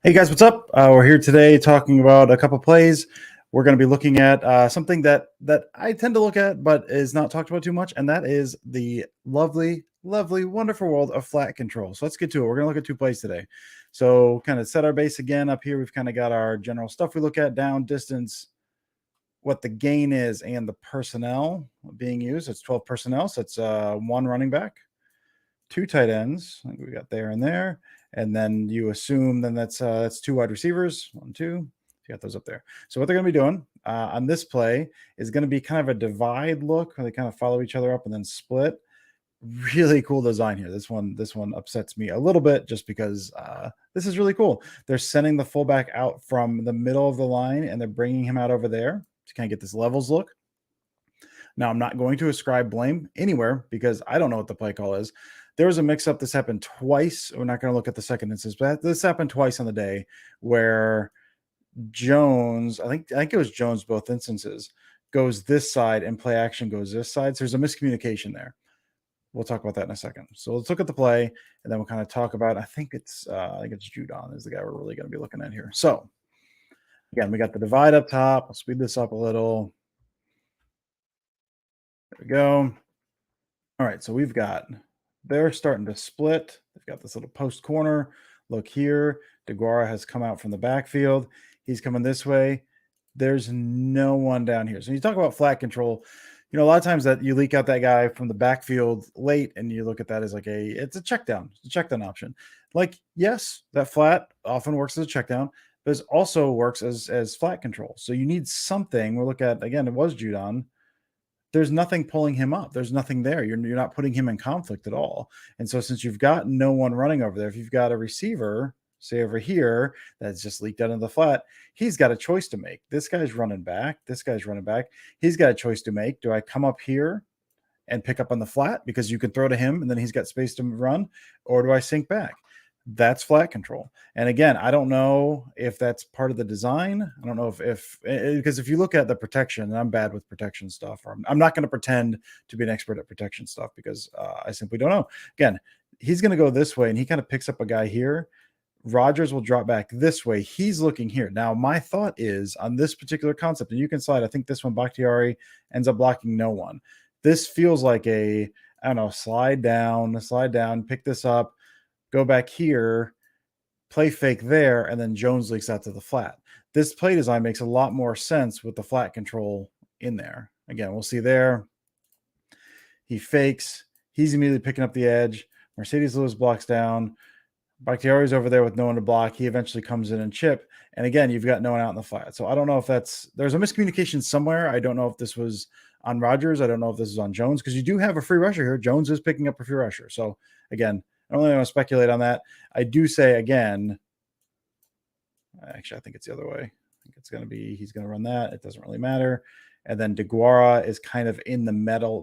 Hey guys, what's up? We're here today talking about a couple plays. We're going to be looking at something that I tend to look at, but is not talked about too much, and that is the lovely, lovely, wonderful world of flat control. So let's get to it. We're going to look at two plays today. So kind of set our base again up here. We've kind of got our general stuff we look at: down, distance, what the gain is, and the personnel being used. It's 12 personnel, so it's one running back, two tight ends, like we got there and there, and then you assume then that's two wide receivers, 1, 2. You got those up there. So what they're going to be doing on this play is going to be kind of a divide look, where they kind of follow each other up and then split. Really cool design here. This one upsets me a little bit just because this is really cool. They're sending the fullback out from the middle of the line and they're bringing him out over there to kind of get this levels look. Now, I'm not going to ascribe blame anywhere because I don't know what the play call is. There was a mix-up. This happened twice. We're not going to look at the second instance, but this happened twice on the day where Jones, I think it was Jones both instances, goes this side and play action goes this side. So there's a miscommunication there. We'll talk about that in a second. So let's look at the play, and then we'll kind of talk about, I think it's Judon is the guy we're really going to be looking at here. So again, we got the divide up top. I'll speed this up a little. There we go. All right, so we've got, they're starting to split. They've got this little post corner. Look here. DeGuara has come out from the backfield. He's coming this way. There's no one down here. So you talk about flat control. You know, a lot of times that you leak out that guy from the backfield late, and you look at that as like it's a check down. It's a check down option. Like, yes, that flat often works as a check down, but it also works as flat control. So you need something. We'll look at, again, it was Judon. There's nothing pulling him up. There's nothing there. You're not putting him in conflict at all. And so since you've got no one running over there, if you've got a receiver, say over here, that's just leaked out of the flat, he's got a choice to make. This guy's running back. This guy's running back. He's got a choice to make. Do I come up here and pick up on the flat because you can throw to him and then he's got space to run, or do I sink back? That's flat control. And again, I don't know if that's part of the design. I don't know if because if you look at the protection, and I'm bad with protection stuff, or I'm not going to pretend to be an expert at protection stuff because I simply don't know. Again, he's going to go this way and he kind of picks up a guy here. Rodgers will drop back this way. He's looking here. Now, my thought is on this particular concept, and you can slide, I think this one, Bakhtiari ends up blocking no one. This feels like I don't know, slide down, pick this up, go back here, play fake there, and then Jones leaks out to the flat. This play design makes a lot more sense with the flat control in there. Again, we'll see there. He fakes. He's immediately picking up the edge. Mercedes Lewis blocks down. Bakhtiari's over there with no one to block. He eventually comes in and chip. And again, you've got no one out in the flat. So I don't know if there's a miscommunication somewhere. I don't know if this was on Rodgers. I don't know if this is on Jones, because you do have a free rusher here. Jones is picking up a free rusher. So again, I don't really want to speculate on that. I do say, again, actually, I think it's the other way. I think it's going to be, he's going to run that. It doesn't really matter. And then DeGuara is kind of in the middle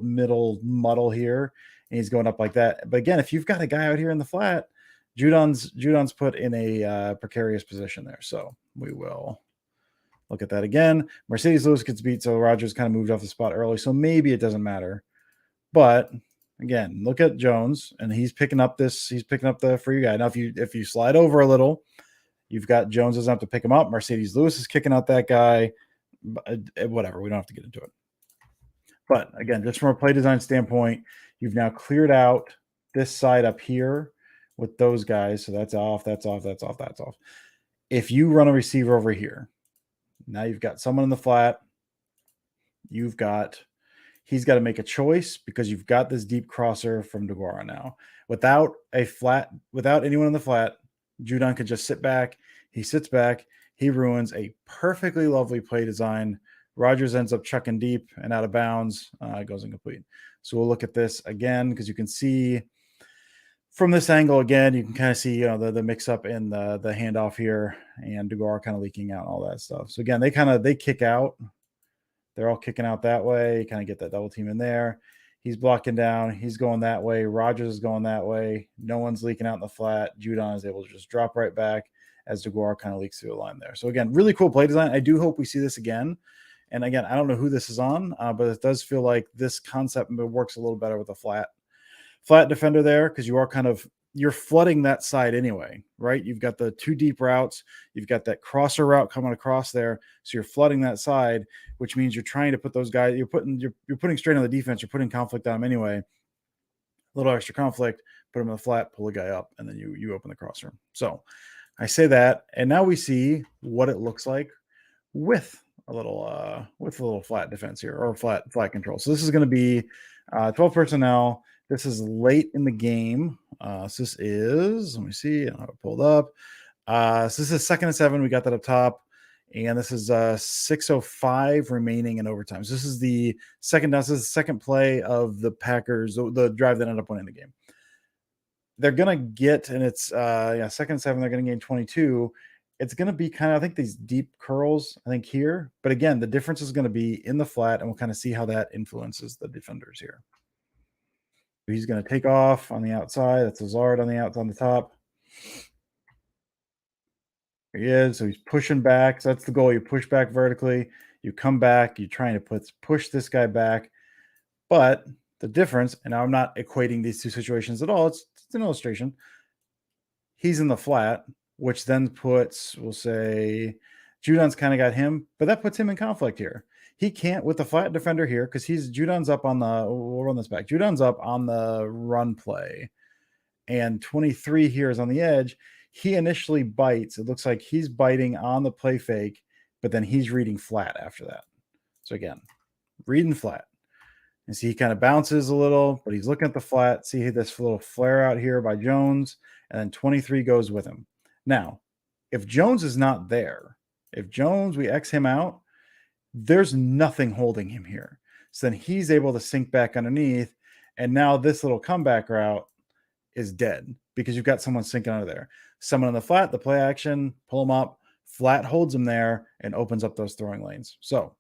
muddle here, and he's going up like that. But again, if you've got a guy out here in the flat, Judon's put in a precarious position there. So we will look at that again. Mercedes Lewis gets beat, so Rodgers kind of moved off the spot early. So maybe it doesn't matter. But again, look at Jones, and he's picking up the free guy. Now, if you slide over a little, you've got Jones doesn't have to pick him up. Mercedes Lewis is kicking out that guy. Whatever, we don't have to get into it. But again, just from a play design standpoint, you've now cleared out this side up here with those guys. So that's off, that's off, that's off, that's off. If you run a receiver over here, now you've got someone in the flat. He's got to make a choice because you've got this deep crosser from DeGuara now. Without anyone in the flat, Judon could just sit back. He sits back. He ruins a perfectly lovely play design. Rodgers ends up chucking deep and out of bounds. It goes incomplete. So we'll look at this again because you can see from this angle again, you can kind of see the mix up in the handoff here, and DeGuara kind of leaking out and all that stuff. So again, they kick out. They're all kicking out that way. You kind of get that double team in there. He's blocking down. He's going that way. Rodgers is going that way. No one's leaking out in the flat. Judon is able to just drop right back as DeGuara kind of leaks through the line there. So again, really cool play design. I do hope we see this again. And again, I don't know who this is on, but it does feel like this concept works a little better with a flat defender there, because you are kind of you're flooding that side anyway, right? You've got the 2 deep routes, you've got that crosser route coming across there, so you're flooding that side, which means you're trying to put those guys. You're putting straight on the defense. You're putting conflict on them anyway. A little extra conflict, put them in the flat, pull the guy up, and then you open the crosser. So I say that, and now we see what it looks like with a little flat defense here, or flat control. So this is going to be 12 personnel. This is late in the game. So this is, let me see, I have it pulled up. So this is 2nd and 7. We got that up top. And this is 6:05 remaining in overtime. So this is the second down. This is the second play of the Packers, the drive that ended up winning the game. They're going to get, and it's 2nd and 7. They're going to gain 22. It's going to be kind of, I think, these deep curls, I think, here. But again, the difference is going to be in the flat, and we'll kind of see how that influences the defenders here. He's going to take off on the outside. That's Lazard on the top. There he is. So he's pushing back. So that's the goal. You push back vertically. You come back. You're trying to push this guy back. But the difference, and I'm not equating these two situations at all. It's an illustration. He's in the flat, which then puts, we'll say, Judon's kind of got him, but that puts him in conflict here. He can't with the flat defender here because Judon's up on the, we'll run this back. Judon's up on the run play, and 23 here is on the edge. He initially bites. It looks like he's biting on the play fake, but then he's reading flat after that. So again, reading flat. And see, he kind of bounces a little, but he's looking at the flat. See this little flare out here by Jones, and then 23 goes with him. Now, if Jones is not there, if Jones, we X him out, there's nothing holding him here. So then he's able to sink back underneath, and now this little comeback route is dead because you've got someone sinking under there. Someone in the flat, the play action, pull him up, flat holds him there and opens up those throwing lanes. So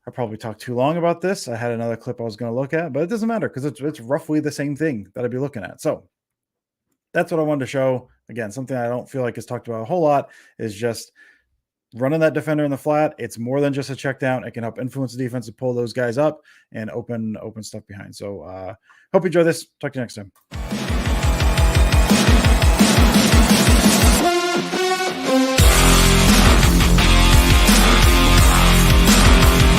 I probably talked too long about this. I had another clip I was going to look at, but it doesn't matter because it's roughly the same thing that I'd be looking at. So that's what I wanted to show. Again, something I don't feel like is talked about a whole lot is just running that defender in the flat. It's more than just a check down. It can help influence the defense to pull those guys up and open stuff behind. So hope you enjoy this. Talk to you next time.